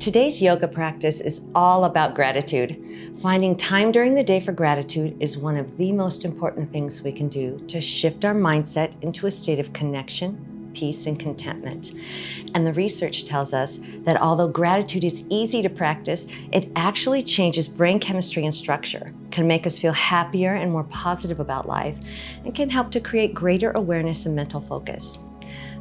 Today's yoga practice is all about gratitude. Finding time during the day for gratitude is one of the most important things we can do to shift our mindset into a state of connection, peace, and contentment. And the research tells us that although gratitude is easy to practice, it actually changes brain chemistry and structure, can make us feel happier and more positive about life, and can help to create greater awareness and mental focus.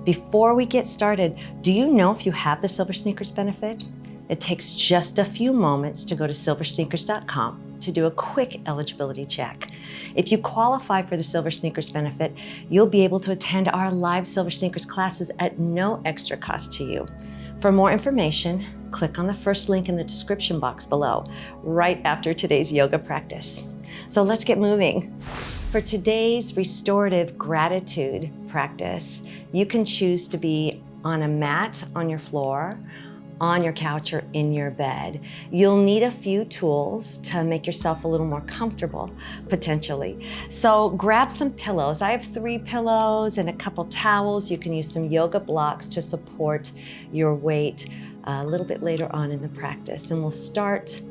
Before we get started, do you know if you have the SilverSneakers benefit? It takes just a few moments to go to SilverSneakers.com to do a quick eligibility check. If you qualify for the SilverSneakers benefit, you'll be able to attend our live SilverSneakers classes at no extra cost to you. For more information, click on the first link in the description box below, right after today's yoga practice. So let's get moving. For today's restorative gratitude practice, you can choose to be on a mat on your floor, on your couch, or in your bed. You'll need a few tools to make yourself a little more comfortable, potentially. So grab some pillows. I have 3 pillows and a couple towels. You can use some yoga blocks to support your weight a little bit later on in the practice. And we'll start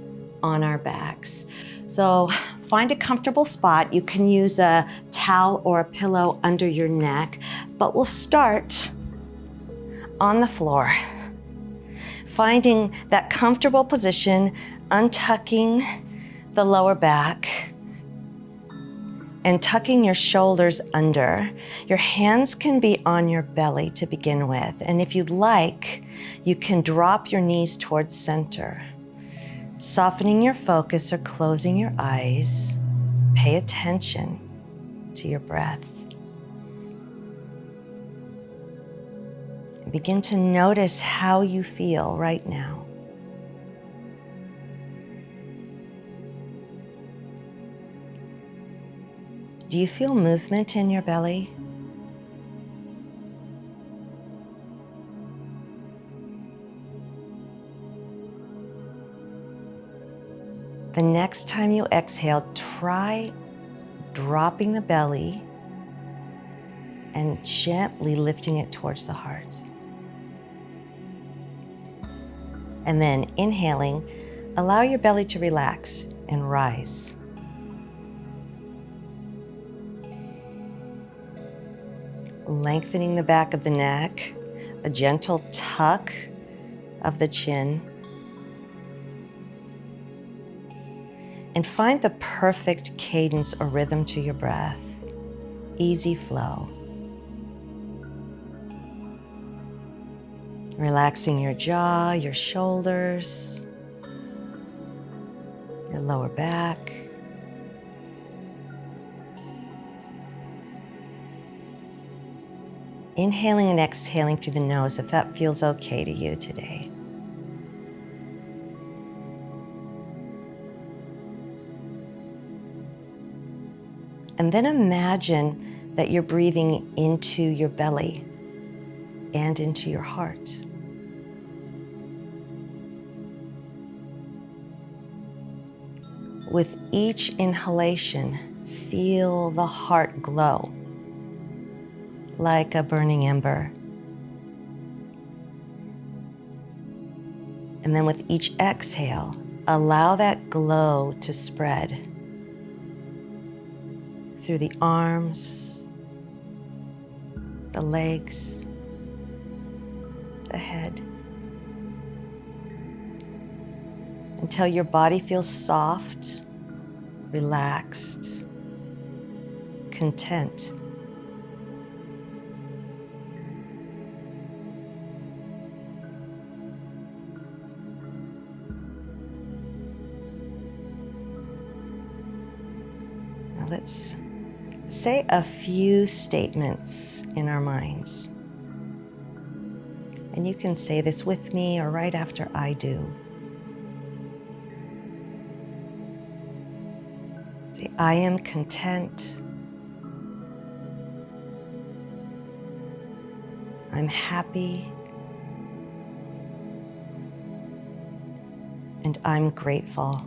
on our backs. So find a comfortable spot. You can use a towel or a pillow under your neck, but we'll start on the floor. Finding that comfortable position, untucking the lower back and tucking your shoulders under. Your hands can be on your belly to begin with, and if you'd like, you can drop your knees towards center. Softening your focus or closing your eyes, pay attention to your breath. And begin to notice how you feel right now. Do you feel movement in your belly? The next time you exhale, try dropping the belly and gently lifting it towards the heart. And then inhaling, allow your belly to relax and rise. Lengthening the back of the neck, a gentle tuck of the chin. And find the perfect cadence or rhythm to your breath. Easy flow. Relaxing your jaw, your shoulders, your lower back. Inhaling and exhaling through the nose if that feels okay to you today. And then imagine that you're breathing into your belly and into your heart. With each inhalation, feel the heart glow like a burning ember. And then with each exhale, allow that glow to spread through the arms, the legs, the head, until your body feels soft, relaxed, content. Now let's say a few statements in our minds. And you can say this with me or right after I do. Say, I am content. I'm happy. And I'm grateful.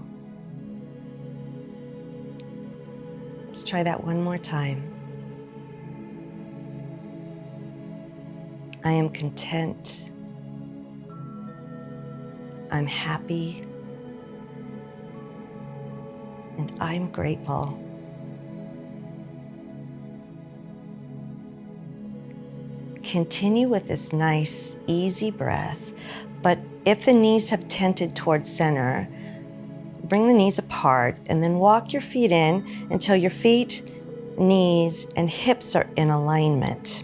Let's try that one more time. I am content. I'm happy, and I'm grateful. Continue with this nice, easy breath, but if the knees have tented towards center, bring the knees apart and then walk your feet in until your feet, knees, and hips are in alignment.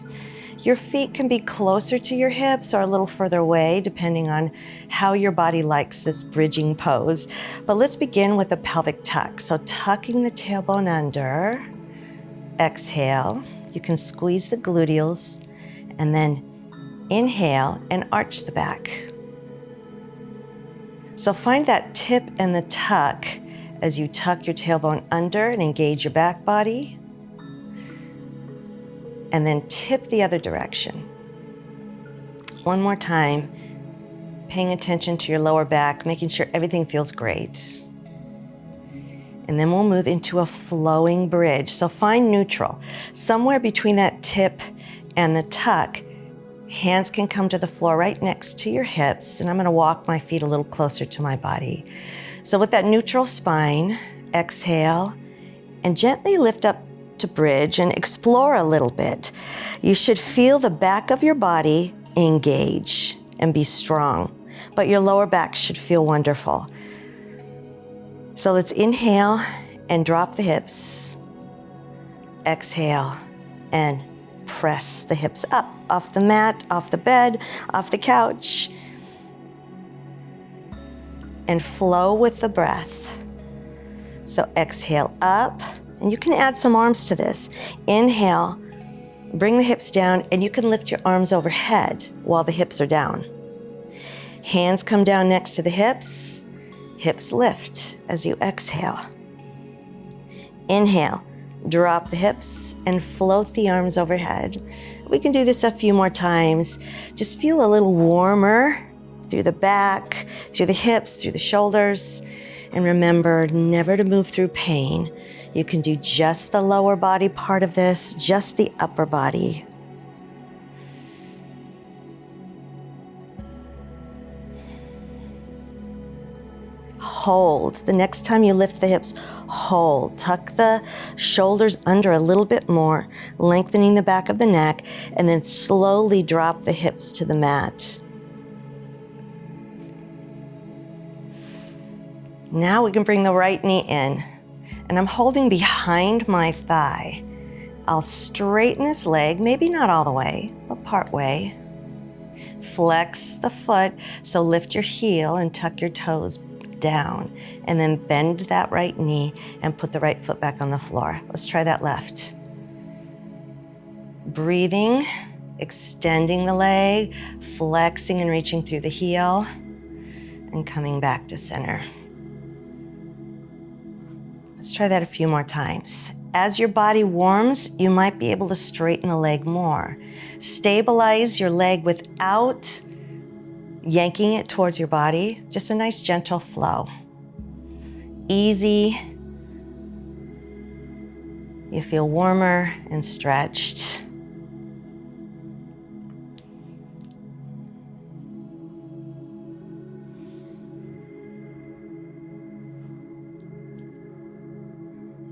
Your feet can be closer to your hips or a little further away, depending on how your body likes this bridging pose. But let's begin with a pelvic tuck. So tucking the tailbone under, exhale. You can squeeze the gluteals and then inhale and arch the back. So find that tip and the tuck as you tuck your tailbone under and engage your back body. And then tip the other direction. One more time, paying attention to your lower back, making sure everything feels great. And then we'll move into a flowing bridge. So find neutral. Somewhere between that tip and the tuck, hands can come to the floor right next to your hips, and I'm gonna walk my feet a little closer to my body. So with that neutral spine, exhale, and gently lift up to bridge and explore a little bit. You should feel the back of your body engage and be strong, but your lower back should feel wonderful. So let's inhale and drop the hips. Exhale and press the hips up, off the mat, off the bed, off the couch. And flow with the breath. So exhale up, and you can add some arms to this. Inhale, bring the hips down, and you can lift your arms overhead while the hips are down. Hands come down next to the hips. Hips lift as you exhale. Inhale, drop the hips and float the arms overhead. We can do this a few more times. Just feel a little warmer through the back, through the hips, through the shoulders. And remember never to move through pain. You can do just the lower body part of this, just the upper body. Hold. The next time you lift the hips, hold. Tuck the shoulders under a little bit more, lengthening the back of the neck, and then slowly drop the hips to the mat. Now we can bring the right knee in, and I'm holding behind my thigh. I'll straighten this leg, maybe not all the way, but part way. Flex the foot, so lift your heel and tuck your toes down, and then bend that right knee and put the right foot back on the floor. Let's try that left. Breathing, extending the leg, flexing and reaching through the heel, and coming back to center. Let's try that a few more times. As your body warms, you might be able to straighten the leg more. Stabilize your leg without yanking it towards your body. Just a nice gentle flow. Easy. You feel warmer and stretched.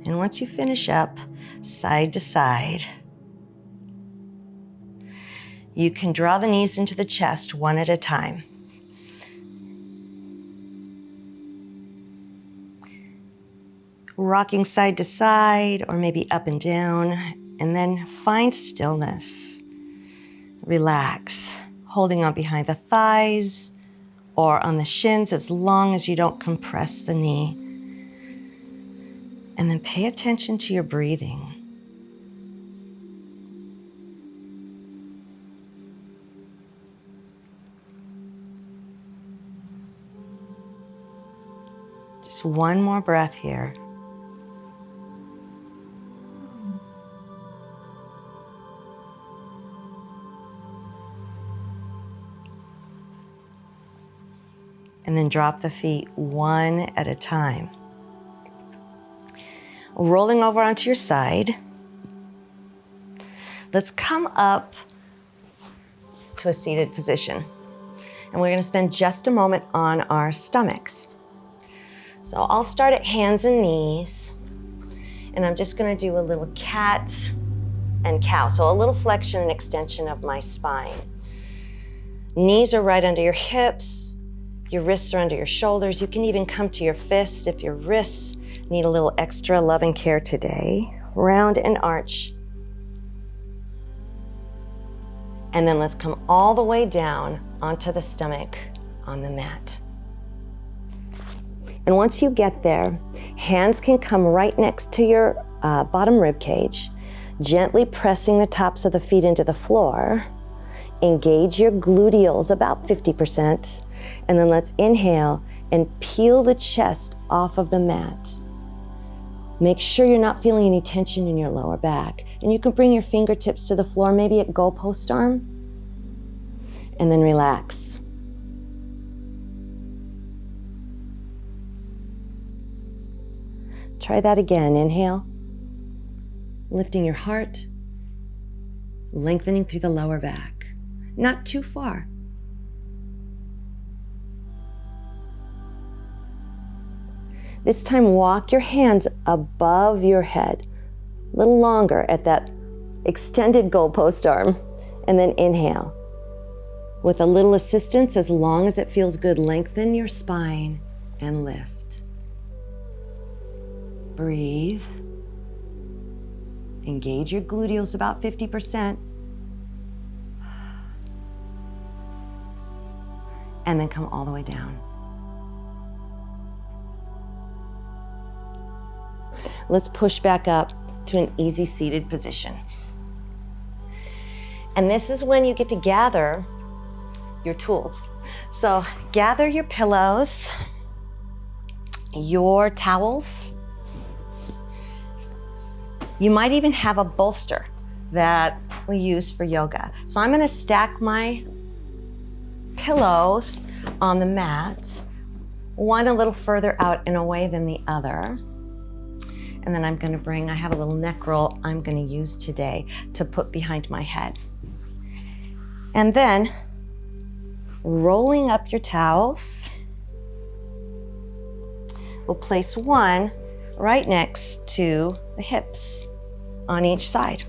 And once you finish up, side to side, you can draw the knees into the chest one at a time. Rocking side to side or maybe up and down, and then find stillness. Relax, holding on behind the thighs or on the shins as long as you don't compress the knee. And then pay attention to your breathing. Just one more breath here. And then drop the feet one at a time. Rolling over onto your side. Let's come up to a seated position. And we're gonna spend just a moment on our stomachs. So I'll start at hands and knees, and I'm just gonna do a little cat and cow. So a little flexion and extension of my spine. Knees are right under your hips, your wrists are under your shoulders. You can even come to your fists if your wrists need a little extra loving care today. Round and arch. And then let's come all the way down onto the stomach on the mat. And once you get there, hands can come right next to your bottom rib cage, gently pressing the tops of the feet into the floor. Engage your gluteals about 50%, and then let's inhale and peel the chest off of the mat. Make sure you're not feeling any tension in your lower back. And you can bring your fingertips to the floor, maybe at goalpost arm, and then relax. Try that again. Inhale, lifting your heart, lengthening through the lower back, not too far. This time, walk your hands above your head, a little longer at that extended goalpost arm, and then inhale. With a little assistance, as long as it feels good, lengthen your spine and lift. Breathe. Engage your gluteals about 50%. And then come all the way down. Let's push back up to an easy seated position. And this is when you get to gather your tools. So gather your pillows, your towels. You might even have a bolster that we use for yoga. So I'm gonna stack my pillows on the mat, one a little further out and away than the other. And then I'm gonna I have a little neck roll I'm gonna use today to put behind my head. And then rolling up your towels, we'll place one right next to the hips on each side.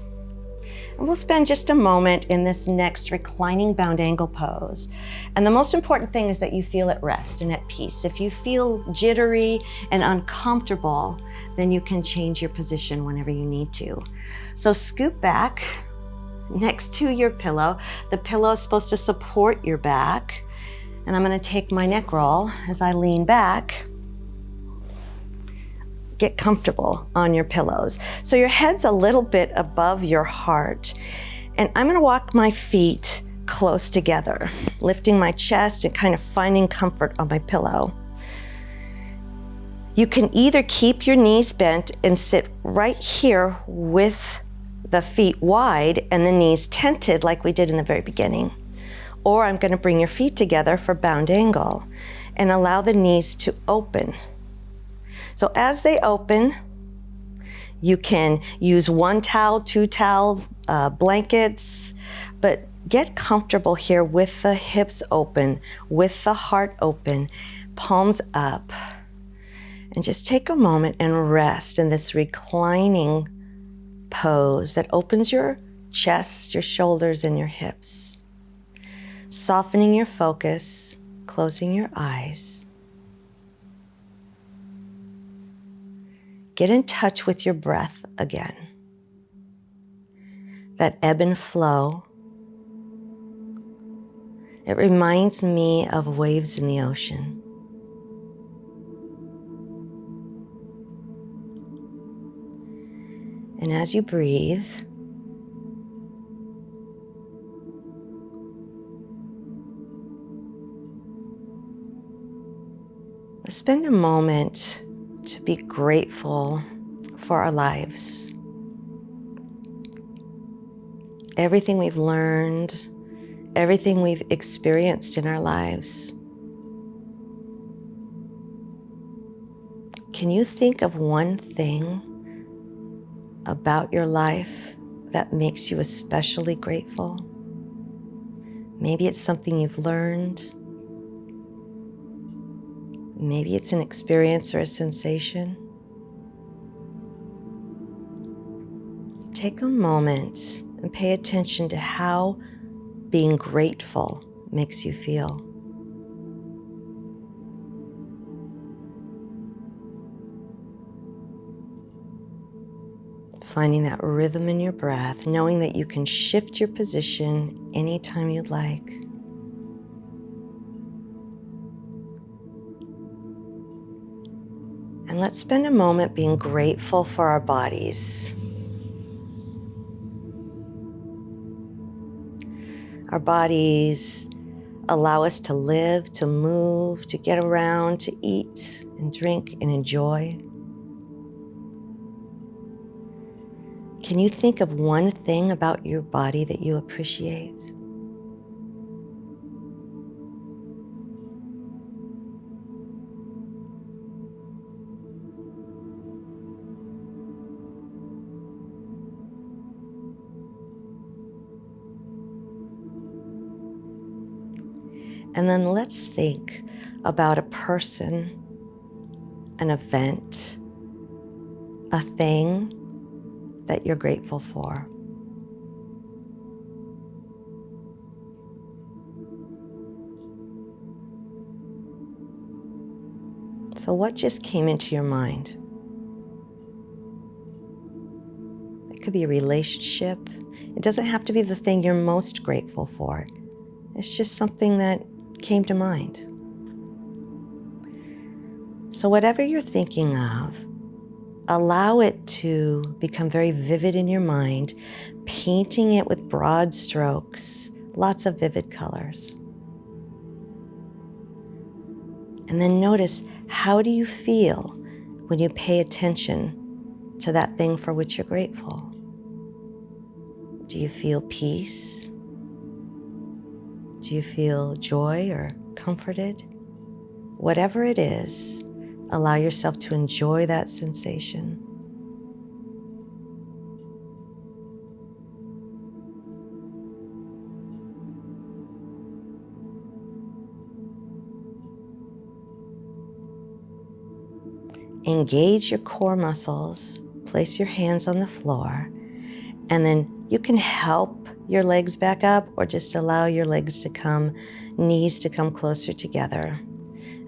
And we'll spend just a moment in this next reclining bound angle pose. And the most important thing is that you feel at rest and at peace. If you feel jittery and uncomfortable, then you can change your position whenever you need to. So scoop back next to your pillow. The pillow is supposed to support your back. And I'm gonna take my neck roll as I lean back. Get comfortable on your pillows. So your head's a little bit above your heart. And I'm gonna walk my feet close together, lifting my chest and kind of finding comfort on my pillow. You can either keep your knees bent and sit right here with the feet wide and the knees tented like we did in the very beginning. Or I'm gonna bring your feet together for bound angle and allow the knees to open. So as they open, you can use one towel, two towel blankets, but get comfortable here with the hips open, with the heart open, palms up. And just take a moment and rest in this reclining pose that opens your chest, your shoulders, and your hips. Softening your focus, closing your eyes. Get in touch with your breath again. That ebb and flow. It reminds me of waves in the ocean. And as you breathe, spend a moment to be grateful for our lives. Everything we've learned, everything we've experienced in our lives. Can you think of one thing about your life that makes you especially grateful? Maybe it's something you've learned, Maybe it's an experience or a sensation. Take a moment and pay attention to how being grateful makes you feel. Finding that rhythm in your breath, knowing that you can shift your position anytime you'd like. And let's spend a moment being grateful for our bodies. Our bodies allow us to live, to move, to get around, to eat and drink and enjoy. Can you think of one thing about your body that you appreciate? And then let's think about a person, an event, a thing that you're grateful for. So what just came into your mind? It could be a relationship. It doesn't have to be the thing you're most grateful for. It's just something that came to mind. So whatever you're thinking of, allow it to become very vivid in your mind, painting it with broad strokes, lots of vivid colors. And then notice, how do you feel when you pay attention to that thing for which you're grateful? Do you feel peace? Do you feel joy or comforted? Whatever it is, allow yourself to enjoy that sensation. Engage your core muscles, place your hands on the floor, and then you can help your legs back up or just allow your legs to come, knees to come closer together.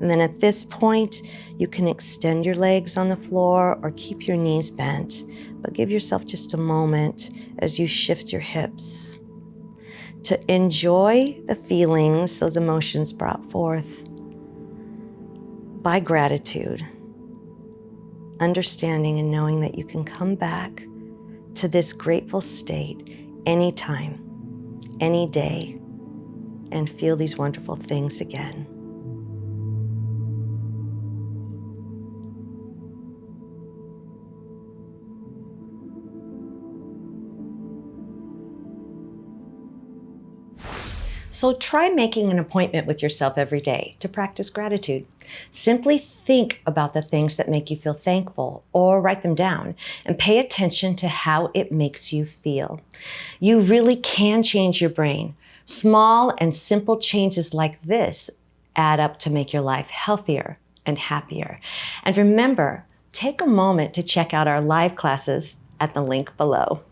And then at this point, you can extend your legs on the floor or keep your knees bent, but give yourself just a moment as you shift your hips to enjoy the feelings those emotions brought forth by gratitude, understanding and knowing that you can come back to this grateful state anytime, any day, and feel these wonderful things again. So try making an appointment with yourself every day to practice gratitude. Simply think about the things that make you feel thankful or write them down and pay attention to how it makes you feel. You really can change your brain. Small and simple changes like this add up to make your life healthier and happier. And remember, take a moment to check out our live classes at the link below.